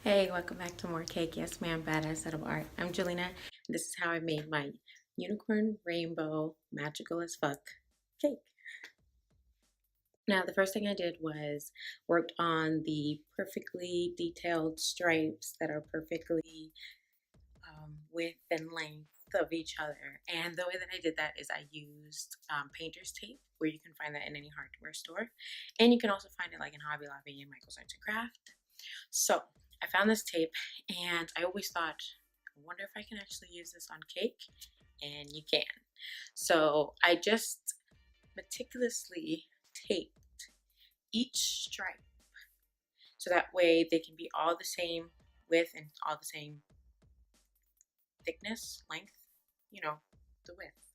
Hey, welcome back to more cake. Yes, ma'am, badass edible art. I'm Jelena. This is how I made my unicorn rainbow magical as fuck cake. Now, the first thing I did was worked on the perfectly detailed stripes that are perfectly width and length of each other. And the way that I did that is I used painter's tape, where you can find that in any hardware store. And you can also find it like in Hobby Lobby and Michael's Arts and Craft. So I found this tape and I always thought, I wonder if I can actually use this on cake, and you can. So I just meticulously taped each stripe so that way they can be all the same width and all the same thickness, length, the width,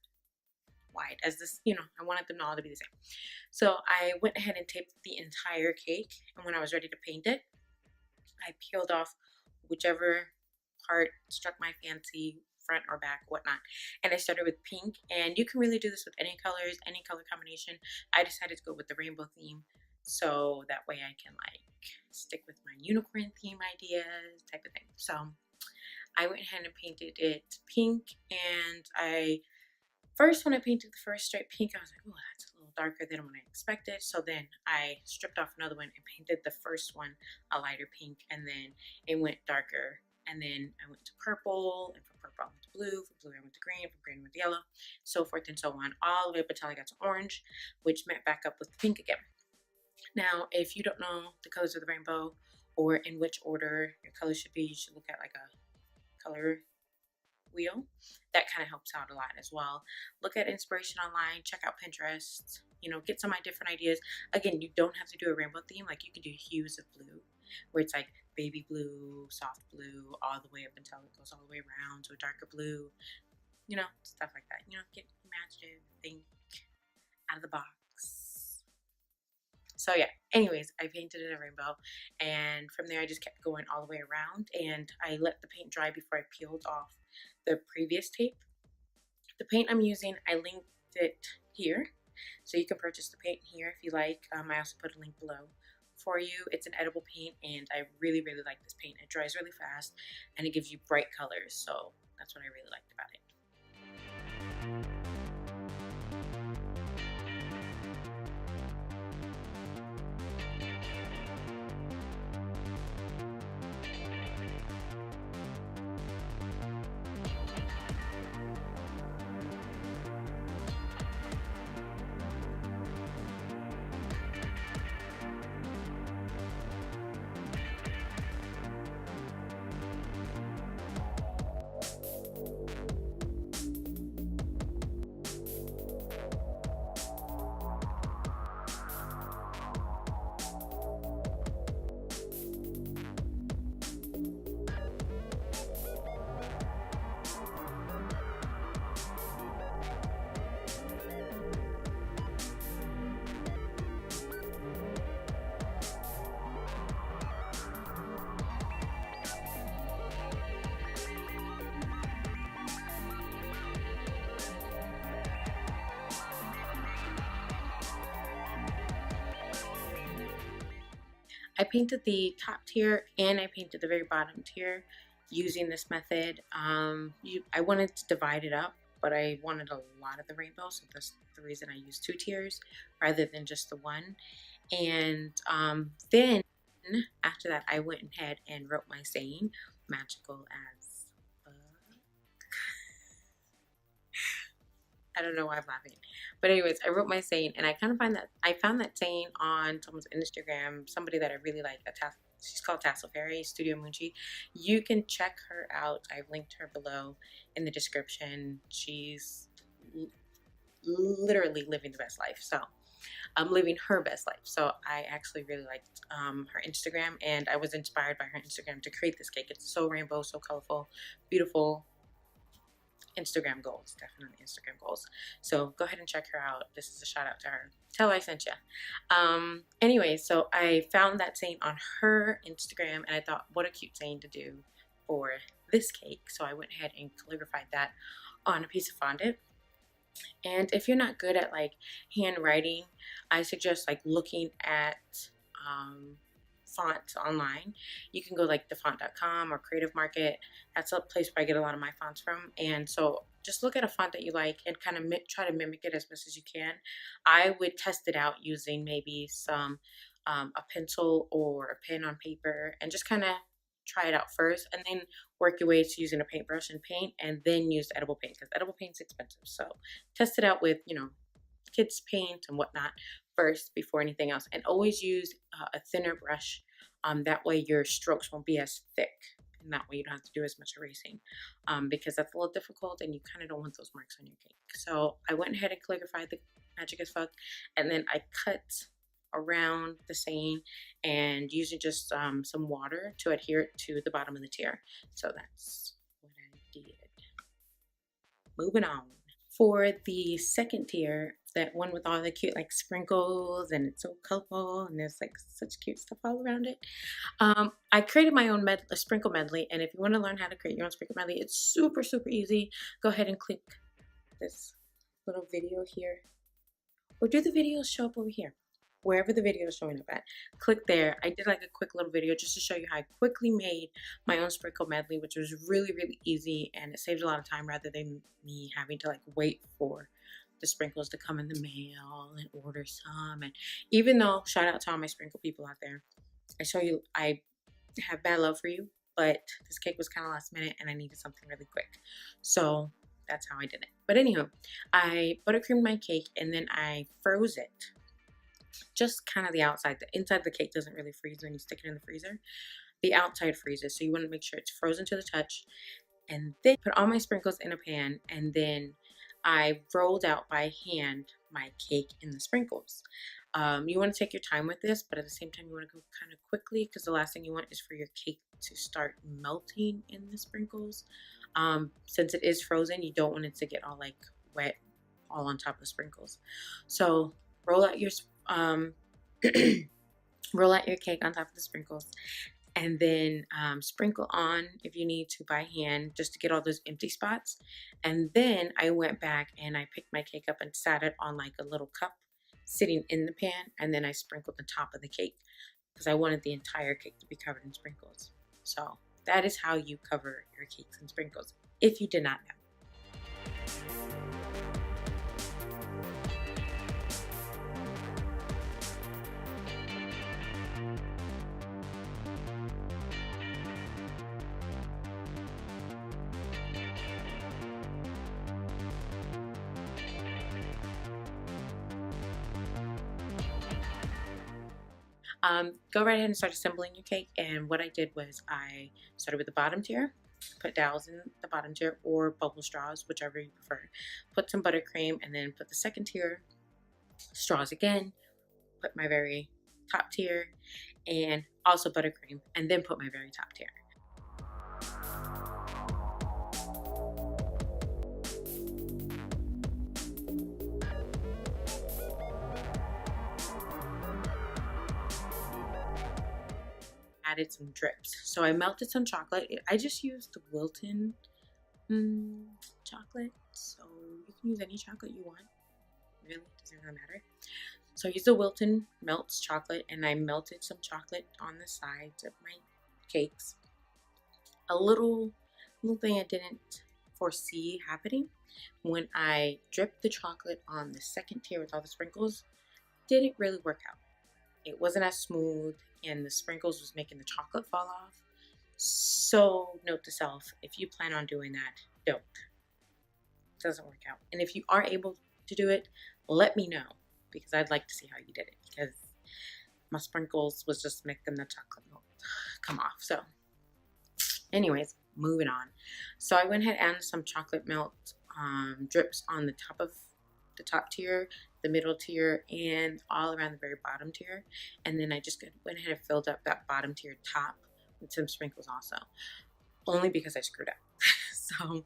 wide as this, I wanted them all to be the same. So I went ahead and taped the entire cake, and when I was ready to paint it, I peeled off whichever part struck my fancy, front or back, whatnot. And I started with pink, and you can really do this with any colors, any color combination. I decided to go with the rainbow theme, so that way I can like stick with my unicorn theme ideas type of thing. So I went ahead and painted it pink, and when I painted the first stripe pink, I was like, oh, that's a little darker than what I expected. So then I stripped off another one and painted the first one a lighter pink, and then it went darker. And then I went to purple, and from purple I went to blue, from blue I went to green, from green I went to yellow, so forth and so on, all the way up until I got to orange, which met back up with pink again. Now, if you don't know the colors of the rainbow or in which order your colors should be, you should look at like a color wheel. That kind of helps out a lot as well. Look at inspiration online, check out Pinterest, get some different ideas. Again, you don't have to do a rainbow theme. Like, you could do hues of blue, where it's like baby blue, soft blue, all the way up until it goes all the way around to a darker blue, stuff like that. Get imaginative, think out of the box. So yeah, anyways, I painted it a rainbow, and from there I just kept going all the way around, and I let the paint dry before I peeled off the previous tape. The paint I'm using, I linked it here, so you can purchase the paint here if you like. I also put a link below for you. It's an edible paint, and I really, really like this paint. It dries really fast, and it gives you bright colors, so that's what I really liked about it. I painted the top tier and I painted the very bottom tier using this method. I wanted to divide it up, but I wanted a lot of the rainbow, so that's the reason I used 2 tiers rather than just the one. And then after that, I went ahead and wrote my saying, magical as fuck. I don't know why I'm laughing, but anyways, I wrote my saying, and I found that saying on someone's Instagram, somebody that I really like. She's called Tassel Fairy Studio Moonchi. You can check her out. I've linked her below in the description. She's literally living the best life. So I'm living her best life. So I actually really liked her Instagram, and I was inspired by her Instagram to create this cake. It's so rainbow, so colorful, beautiful. Instagram goals, definitely Instagram goals. So go ahead and check her out. This is a shout out to her. Tell her I sent you. Anyway, so I found that saying on her Instagram, and I thought, what a cute saying to do for this cake. So I went ahead and calligraphied that on a piece of fondant. And if you're not good at like handwriting, I suggest like looking at fonts online. You can go like thefont.com or Creative Market. That's a place where I get a lot of my fonts from. And so just look at a font that you like and kind of try to mimic it as best as you can. I would test it out using maybe some a pencil or a pen on paper, and just kind of try it out first, and then work your way to using a paintbrush and paint, and then use edible paint, because edible paint's expensive. So test it out with, you know, kids paint and whatnot first before anything else, and always use a thinner brush. That way your strokes won't be as thick, and that way you don't have to do as much erasing, because that's a little difficult and you kind of don't want those marks on your cake. So I went ahead and calligraphied the Magic as Fuck, and then I cut around the saying and using just some water to adhere it to the bottom of the tier. So that's what I did. Moving on. For the second tier, that one with all the cute like sprinkles, and it's so colorful and there's like such cute stuff all around it, I created my own sprinkle medley. And if you want to learn how to create your own sprinkle medley, it's super easy. Go ahead and click this little video here, or do the videos show up over here? Wherever the video is showing up at, click there. I did like a quick little video just to show you how I quickly made my own sprinkle medley, which was really easy, and it saved a lot of time rather than me having to like wait for the sprinkles to come in the mail and order some. And even though, shout out to all my sprinkle people out there, I have bad love for you, but this cake was kind of last minute and I needed something really quick, so that's how I did it. But anyhow, I buttercreamed my cake and then I froze it. Just kind of the outside. The inside of the cake doesn't really freeze when you stick it in the freezer. The outside freezes, so you want to make sure it's frozen to the touch. And then put all my sprinkles in a pan, and then I rolled out by hand my cake in the sprinkles. You want to take your time with this, but at the same time you want to go kind of quickly, because the last thing you want is for your cake to start melting in the sprinkles. Since it is frozen, you don't want it to get all like wet all on top of the sprinkles. So roll out your roll out your cake on top of the sprinkles, and then sprinkle on if you need to by hand, just to get all those empty spots. And then I went back and I picked my cake up and sat it on like a little cup sitting in the pan, and then I sprinkled the top of the cake because I wanted the entire cake to be covered in sprinkles. So that is how you cover your cakes in sprinkles, if you did not know. Go right ahead and start assembling your cake. And what I did was I started with the bottom tier, put dowels in the bottom tier or bubble straws, whichever you prefer. Put some buttercream, and then put the second tier, straws again, put my very top tier, and also buttercream, and then put my very top tier. Added some drips. So I melted some chocolate. I just used the Wilton chocolate. So you can use any chocolate you want. Really, doesn't really matter. So I used the Wilton Melts chocolate, and I melted some chocolate on the sides of my cakes. A little thing I didn't foresee happening when I dripped the chocolate on the second tier with all the sprinkles, didn't really work out. It wasn't as smooth, and the sprinkles was making the chocolate fall off. So note to self, if you plan on doing that, don't. It doesn't work out. And if you are able to do it, let me know, because I'd like to see how you did it, because my sprinkles was just making the chocolate come off. So anyways, moving on. So I went ahead and added some chocolate melt drips on the top of the top tier, the middle tier, and all around the very bottom tier. And then I just went ahead and filled up that bottom tier top with some sprinkles also, only because I screwed up. So,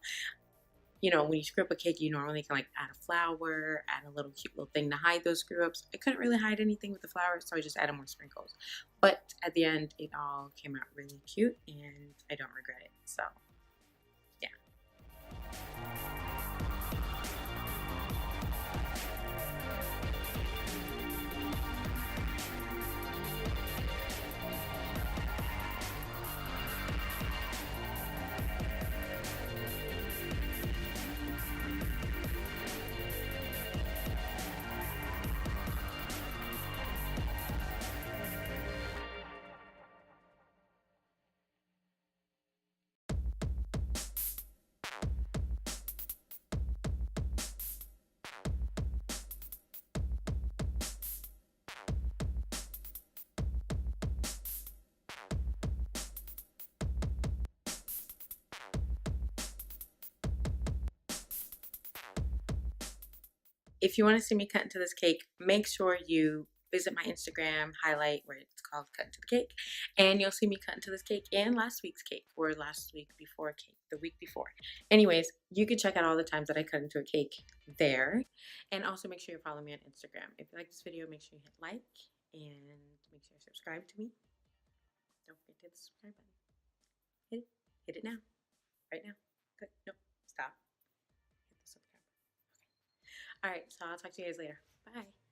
you know, when you screw up a cake, you normally can like add a flower, add a little cute little thing to hide those screw ups. I couldn't really hide anything with the flower, so I just added more sprinkles. But at the end, it all came out really cute, and I don't regret it. So yeah. if you want to see me cut into this cake, make sure you visit my Instagram highlight where it's called Cut Into the Cake, and you'll see me cut into this cake and last week's cake, or last week before cake, the week before. Anyways, you can check out all the times that I cut into a cake there, and also make sure you follow me on Instagram. If you like this video, make sure you hit like and make sure you subscribe to me. Don't forget to hit the subscribe button. Hit it now, right now. Good. No, stop. Hit the subscribe button. Okay. All right. So I'll talk to you guys later. Bye.